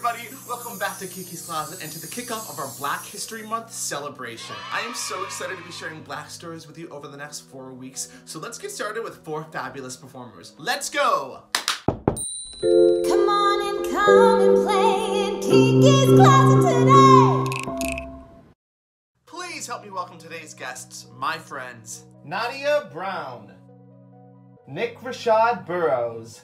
everybody, welcome back to Kiki's Closet and to the kickoff of our Black History Month celebration. I am so excited to be sharing Black stories with you over the next 4 weeks, so let's get started with 4 fabulous performers. Let's go! Come on and come and play in Kiki's Closet today! Please help me welcome today's guests, my friends, Nadia Brown, Rashad Burroughs,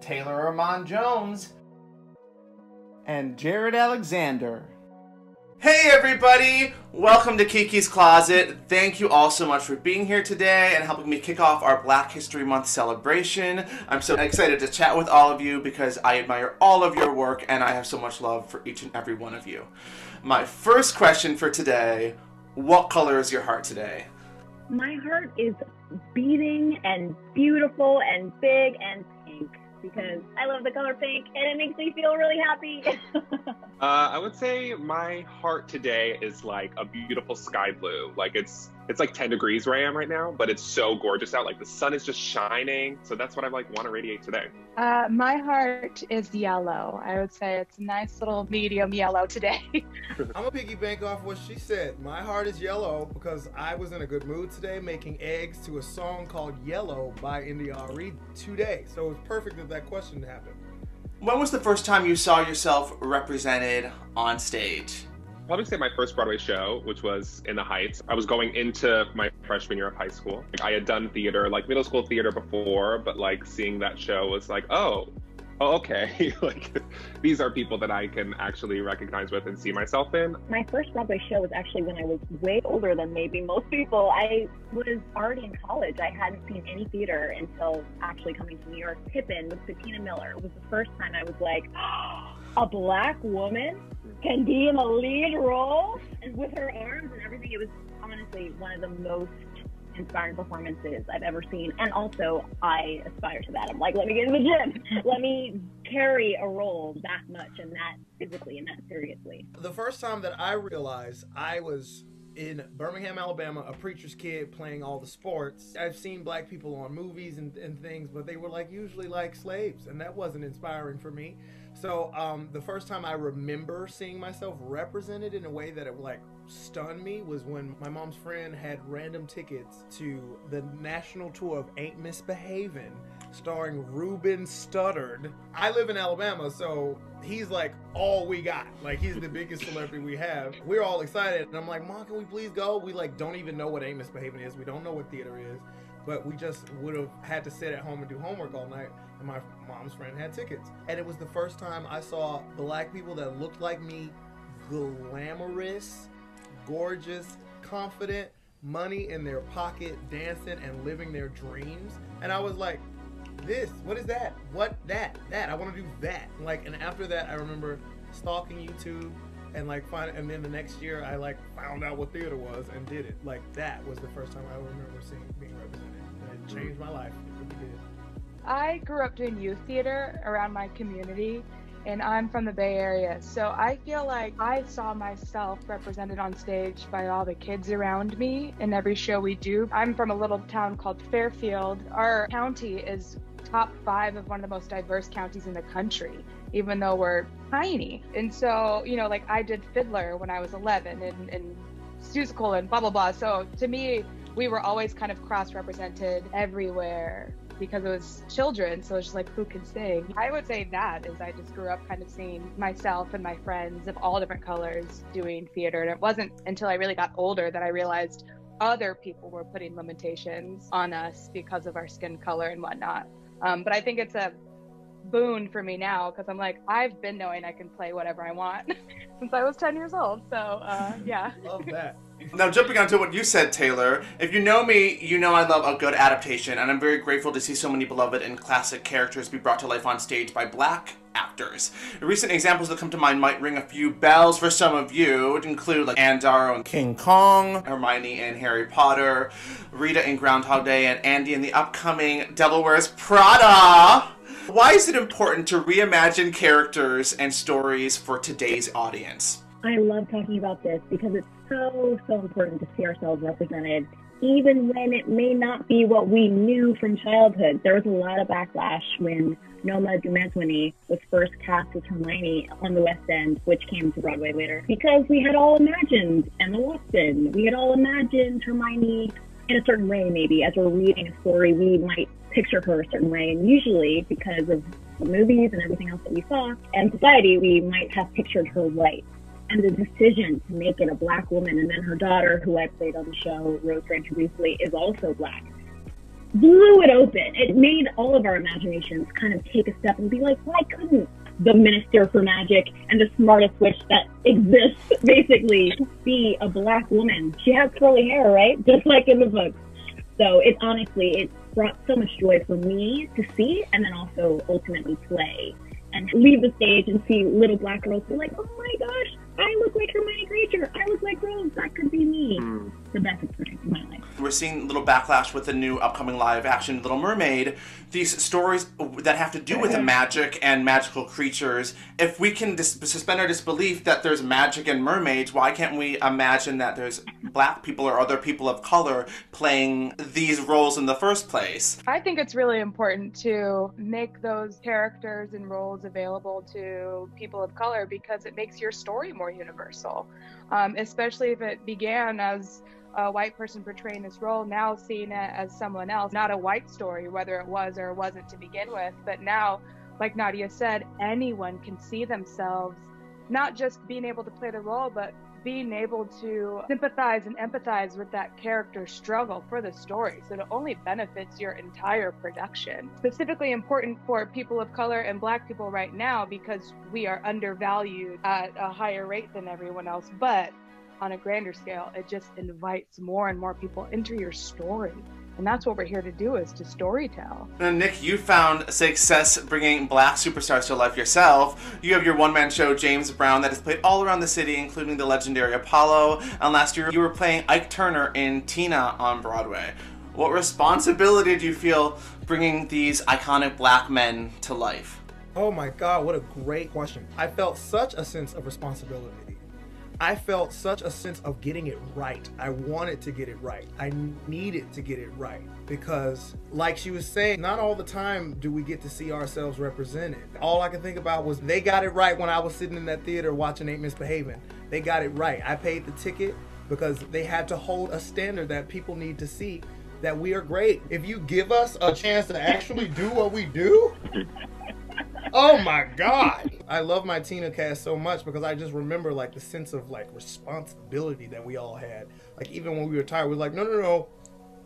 Taylor Iman Jones, and Jared Alexander. Hey everybody! Welcome to Kiki's Closet. Thank you all so much for being here today and helping me kick off our Black History Month celebration. I'm so excited to chat with all of you because I admire all of your work and I have so much love for each and every one of you. My first question for today, what color is your heart today? My heart is beating and beautiful and big and pink because I love the color pink and it makes me feel really happy. I would say my heart today is like a beautiful sky blue. Like it's like 10 degrees where I am right now, but it's so gorgeous out. Like the sun is just shining. So that's what I want to radiate today. My heart is yellow. I would say it's a nice little medium yellow today. I'm gonna piggyback off what she said. My heart is yellow because I was in a good mood today making eggs to a song called Yellow by Nadia today. So it was perfect that question happened. When was the first time you saw yourself represented on stage? Probably say my first Broadway show, which was in the Heights. I was going into my freshman year of high school. I had done theater, like middle school theater before, but like seeing that show was like, oh, okay. Like these are people that I can actually recognize with and see myself in. My first Broadway show was actually when I was way older than maybe most people. I was already in college. I hadn't seen any theater until actually coming to New York. Pippin with Bettina Miller. It was the first time I was like, a Black woman can be in a lead role and with her arms and everything. It was honestly one of the most inspiring performances I've ever seen. And also I aspire to that. I'm like, let me get in the gym. Let me carry a role that much and that physically and that seriously. The first time that I realized I was in Birmingham, Alabama, a preacher's kid playing all the sports. I've seen Black people on movies and things, but they were like usually like slaves, and that wasn't inspiring for me. So the first time I remember seeing myself represented in a way that it like stunned me was when my mom's friend had random tickets to the national tour of Ain't Misbehavin', starring Ruben Studdard. I live in Alabama, so he's like all we got. Like he's the biggest celebrity we have. We're all excited, and I'm like, Mom, can we please go? We like don't even know what Ain't Misbehavin' is. We don't know what theater is, but we just would have had to sit at home and do homework all night. And my mom's friend had tickets, and it was the first time I saw Black people that looked like me, glamorous, gorgeous, confident, money in their pocket, dancing and living their dreams. And I was like, what is that? That, I want to do that. Like, and after that, I remember stalking YouTube and like and then the next year I like found out what theater was and did it. Like that was the first time I remember being represented, and it changed my life. It really did. I grew up doing youth theater around my community, and I'm from the Bay Area, so I feel like I saw myself represented on stage by all the kids around me in every show we do. I'm from a little town called Fairfield. Our county is top 5 of one of the most diverse counties in the country, even though we're tiny. And so, you know, like I did Fiddler when I was 11 and Seussical and blah, blah, blah. So to me, we were always kind of cross-represented everywhere because it was children, so it's just like, who can sing? I would say that is I just grew up kind of seeing myself and my friends of all different colors doing theater, and it wasn't until I really got older that I realized other people were putting limitations on us because of our skin color and whatnot. But I think it's a boon for me now because I'm like, I've been knowing I can play whatever I want since I was 10 years old, so yeah. Love that. Now, jumping onto what you said, Taylor, if you know me, you know I love a good adaptation, and I'm very grateful to see so many beloved and classic characters be brought to life on stage by Black actors. Recent examples that come to mind might ring a few bells for some of you. It include like Ann Darrow in King Kong, Hermione in Harry Potter, Rita in Groundhog Day, and Andy in the upcoming Devil Wears Prada. Why is it important to reimagine characters and stories for today's audience? I love talking about this because it's so important to see ourselves represented, even when it may not be what we knew from childhood. There was a lot of backlash when Noma Dumezwini was first cast as Hermione on the West End, which came to Broadway later. Because we had all imagined Emma Watson. We had all imagined Hermione in a certain way, maybe. As we're reading a story, we might picture her a certain way. And usually, because of the movies and everything else that we saw, and society, we might have pictured her white. And the decision to make it a Black woman, and then her daughter, who I played on the show, Rose Granger Beasley, is also Black, blew it open. It made all of our imaginations kind of take a step and be like, why couldn't the Minister for Magic and the smartest witch that exists basically be a Black woman? She has curly hair, right? Just like in the book. So it brought so much joy for me to see, and then also ultimately play and leave the stage and see little Black girls be like, oh my gosh, I look like Hermione Granger. I look like Rose. That could be me. The best experience of my life. We're seeing little backlash with the new upcoming live action Little Mermaid. These stories that have to do with the magic and magical creatures. If we can suspend our disbelief that there's magic and mermaids, why can't we imagine that there's Black people or other people of color playing these roles in the first place? I think it's really important to make those characters and roles available to people of color because it makes your story more universal, especially if it began as a white person portraying this role, now seeing it as someone else, not a white story, whether it was or wasn't to begin with, but now, like Nadia said, anyone can see themselves, not just being able to play the role, but being able to sympathize and empathize with that character's struggle for the story. So it only benefits your entire production. Specifically important for people of color and Black people right now because we are undervalued at a higher rate than everyone else. But on a grander scale, it just invites more and more people into your story. And that's what we're here to do, is to storytell. And Nick, you found success bringing Black superstars to life yourself. You have your one-man show, James Brown, that is played all around the city, including the legendary Apollo. And last year, you were playing Ike Turner in Tina on Broadway. What responsibility do you feel bringing these iconic Black men to life? Oh my God, what a great question. I felt such a sense of responsibility. I felt such a sense of getting it right. I wanted to get it right. I needed to get it right because, like she was saying, not all the time do we get to see ourselves represented. All I could think about was they got it right when I was sitting in that theater watching Ain't Misbehaving. They got it right. I paid the ticket because they had to hold a standard that people need to see that we are great. If you give us a chance to actually do what we do, oh my God. I love my Tina cast so much because I just remember like the sense of like responsibility that we all had. Like even when we were tired, we were like, no,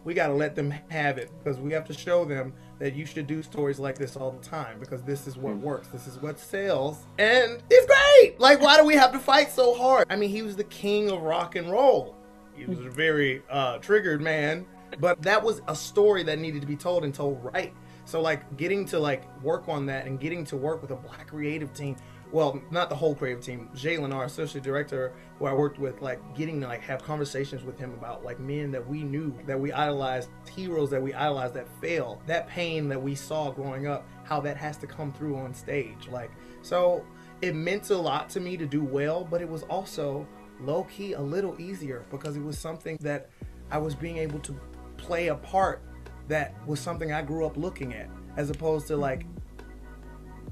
we got to let them have it because we have to show them that you should do stories like this all the time because this is what works. This is what sells. And it's great. Like, why do we have to fight so hard? I mean, he was the king of rock and roll. He was a very triggered man, but that was a story that needed to be told and told right. So like getting to like work on that and getting to work with a Black creative team, well, not the whole creative team, Jalen, our associate director, who I worked with, like getting to like have conversations with him about like men that we knew, that we idolized, heroes that we idolized that failed, that pain that we saw growing up, how that has to come through on stage. Like, so it meant a lot to me to do well, but it was also low-key a little easier because it was something that I was being able to play a part that was something I grew up looking at, as opposed to like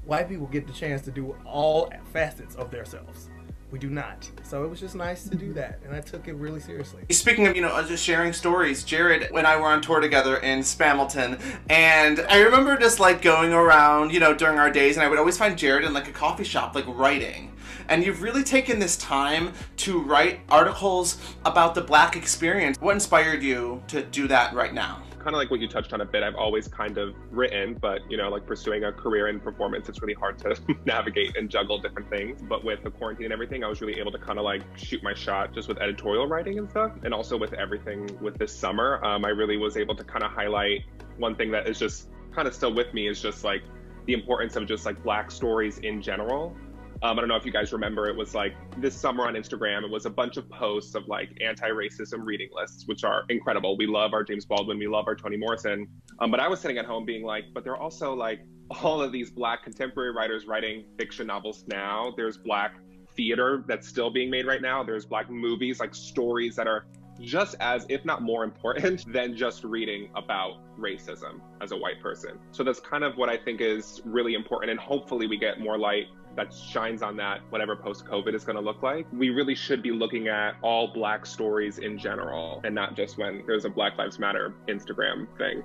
white people get the chance to do all facets of themselves. We do not. So it was just nice to do that, and I took it really seriously. Speaking of, just sharing stories, Jared and I were on tour together in Spamilton, and I remember just like going around, during our days, and I would always find Jared in like a coffee shop, like writing. And you've really taken this time to write articles about the Black experience. What inspired you to do that right now? Kind of like what you touched on a bit, I've always kind of written, but like pursuing a career in performance, it's really hard to navigate and juggle different things. But with the quarantine and everything, I was really able to kind of like shoot my shot just with editorial writing and stuff. And also with everything with this summer, I really was able to kind of highlight one thing that is just kind of still with me, is just like the importance of just like Black stories in general. I don't know if you guys remember, it was like this summer on Instagram, it was a bunch of posts of like anti-racism reading lists, which are incredible. We love our James Baldwin, we love our Toni Morrison. But I was sitting at home being like, but there are also like all of these Black contemporary writers writing fiction novels now. There's Black theater that's still being made right now. There's Black movies, like stories that are just as, if not more important than just reading about racism as a white person. So that's kind of what I think is really important. And hopefully we get more light that shines on that, whatever post-COVID is going to look like. We really should be looking at all Black stories in general, and not just when there's a Black Lives Matter Instagram thing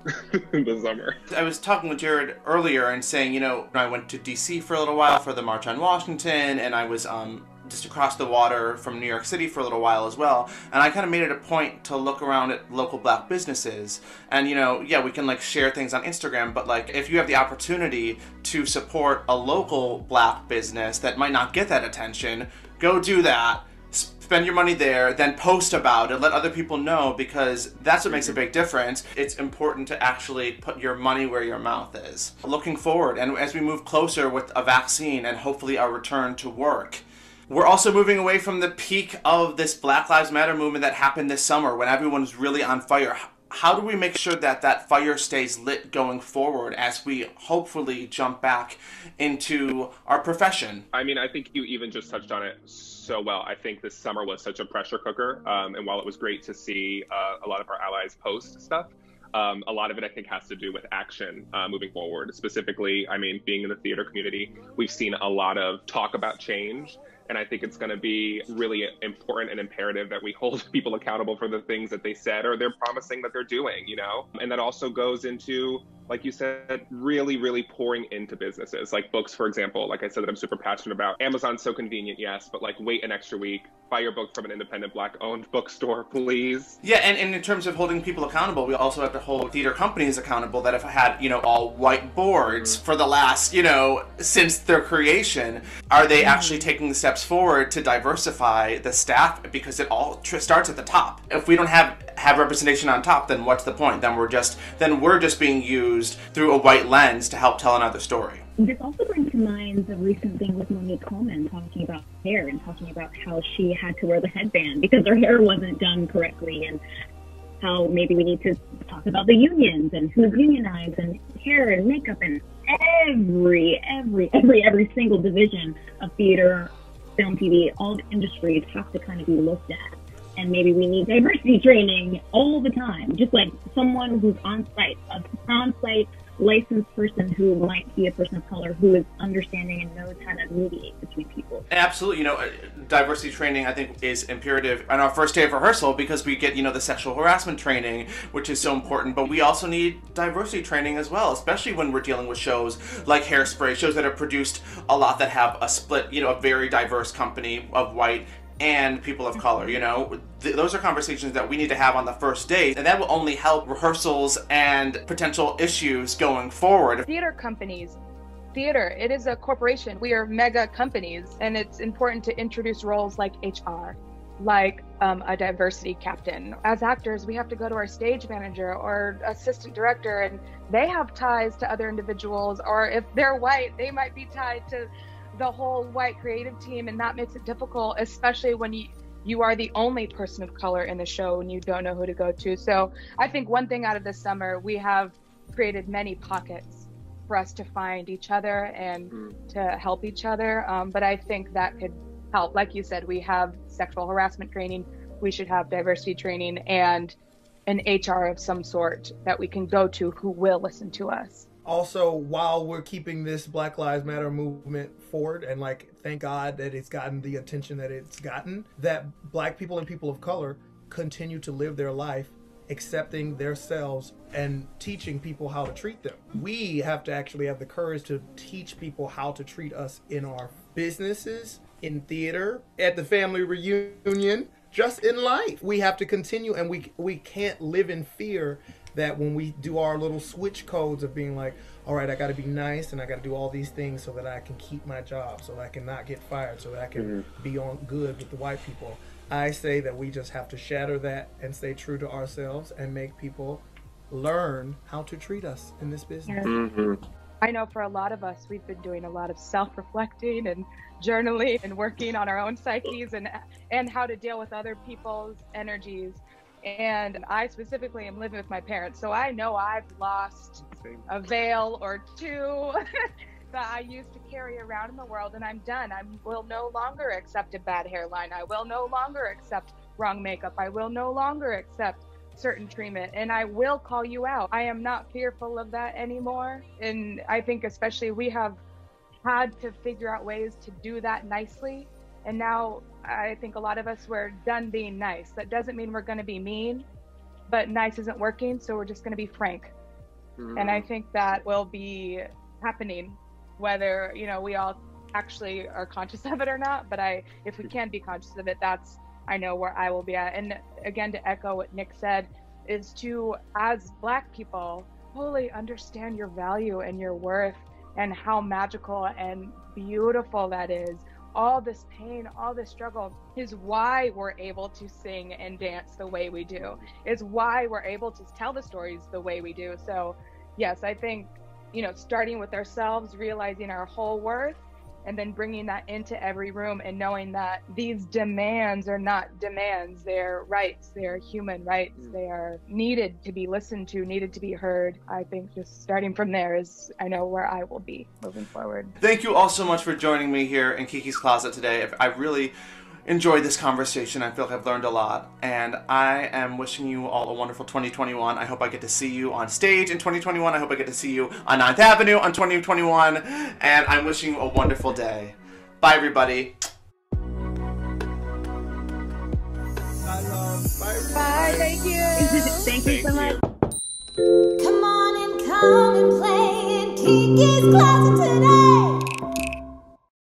in the summer. I was talking with Jared earlier and saying, you know, I went to DC for a little while for the March on Washington, and I was just across the water from New York City for a little while as well. And I kind of made it a point to look around at local Black businesses. And, you know, yeah, we can like share things on Instagram, but like if you have the opportunity to support a local Black business that might not get that attention, go do that. Spend your money there, then post about it, let other people know, because that's what makes a big difference. It's important to actually put your money where your mouth is. Looking forward, and as we move closer with a vaccine and hopefully our return to work, we're also moving away from the peak of this Black Lives Matter movement that happened this summer when everyone's really on fire. How do we make sure that that fire stays lit going forward as we hopefully jump back into our profession? I mean, I think you even just touched on it so well. I think this summer was such a pressure cooker. And while it was great to see a lot of our allies post stuff, a lot of it, I think, has to do with action moving forward. Specifically, I mean, being in the theater community, we've seen a lot of talk about change. And I think it's going to be really important and imperative that we hold people accountable for the things that they said or they're promising that they're doing, you know? And that also goes into, like you said, really, really pouring into businesses. Like books, for example, like I said, that I'm super passionate about. Amazon's so convenient, yes, but like wait an extra week. Buy your book from an independent Black-owned bookstore, please. Yeah, and in terms of holding people accountable, we also have to hold theater companies accountable that if I had, you know, all white boards for the last, you know, since their creation, are they actually taking the steps forward to diversify the staff? Because it all starts at the top. If we don't have representation on top, then what's the point? Then we're just being used through a white lens to help tell another story. This also brings to mind the recent thing with Monique Coleman talking about hair and talking about how she had to wear the headband because her hair wasn't done correctly, and how maybe we need to talk about the unions and who's unionized and hair and makeup and every single division of theater, film, TV, all the industries have to kind of be looked at. And maybe we need diversity training all the time, just like someone who's on site, an on-site licensed person who might be a person of color who is understanding and knows how to mediate between people. Absolutely, you know, diversity training I think is imperative on our first day of rehearsal because we get, you know, the sexual harassment training, which is so important, but we also need diversity training as well, especially when we're dealing with shows like Hairspray, shows that are produced a lot that have a split, you know, a very diverse company of white and people of color, you know. Those are conversations that we need to have on the first day, and that will only help rehearsals and potential issues going forward. Theater companies, it is a corporation. We are mega companies, and it's important to introduce roles like HR, like a diversity captain. As actors, we have to go to our stage manager or assistant director, and they have ties to other individuals, or if they're white, they might be tied to the whole white creative team, and that makes it difficult, especially when you are the only person of color in the show and you don't know who to go to. So I think one thing out of this summer, we have created many pockets for us to find each other and to help each other. But I think that could help. Like you said, we have sexual harassment training, we should have diversity training, and an HR of some sort that we can go to who will listen to us. Also, while we're keeping this Black Lives Matter movement forward, and like, thank God that it's gotten the attention that it's gotten, that Black people and people of color continue to live their life accepting themselves and teaching people how to treat them. We have to actually have the courage to teach people how to treat us in our businesses, in theater, at the family reunion, just in life. We have to continue, and we can't live in fear that when we do our little switch codes of being like, all right, I got to be nice and I got to do all these things so that I can keep my job, so that I can not get fired, so that I can be on good with the white people. I say that we just have to shatter that and stay true to ourselves and make people learn how to treat us in this business. I know for a lot of us, we've been doing a lot of self-reflecting and journaling and working on our own psyches and how to deal with other people's energies. And I specifically am living with my parents, so I know I've lost a veil or two that I used to carry around in the world, and I'm done. I will no longer accept a bad hairline. I will no longer accept wrong makeup. I will no longer accept certain treatment, and I will call you out. I am not fearful of that anymore. And I think especially we have had to figure out ways to do that nicely. And now I think a lot of us, we're done being nice. That doesn't mean we're going to be mean, but nice isn't working, so we're just going to be frank. And I think that will be happening, whether, you know, we all actually are conscious of it or not. But if we can be conscious of it, that's, I know where I will be at. And again, to echo what Nick said, is to, as Black people, fully understand your value and your worth and how magical and beautiful that is. All this pain, all this struggle is why we're able to sing and dance the way we do, is why we're able to tell the stories the way we do. So yes, I think, you know, starting with ourselves, realizing our whole worth, and then bringing that into every room and knowing that these demands are not demands, they're rights, they're human rights, they are needed to be listened to, needed to be heard. I think just starting from there is, I know where I will be moving forward. Thank you all so much for joining me here in Kiki's Closet today. I really enjoyed this conversation. I feel like I've learned a lot, and I am wishing you all a wonderful 2021. I hope I get to see you on stage in 2021. I hope I get to see you on 9th Avenue on 2021, and I'm wishing you a wonderful day. Bye, everybody. Bye, thank you. Thank you so much. Come on and come and play in Kiki's Closet today.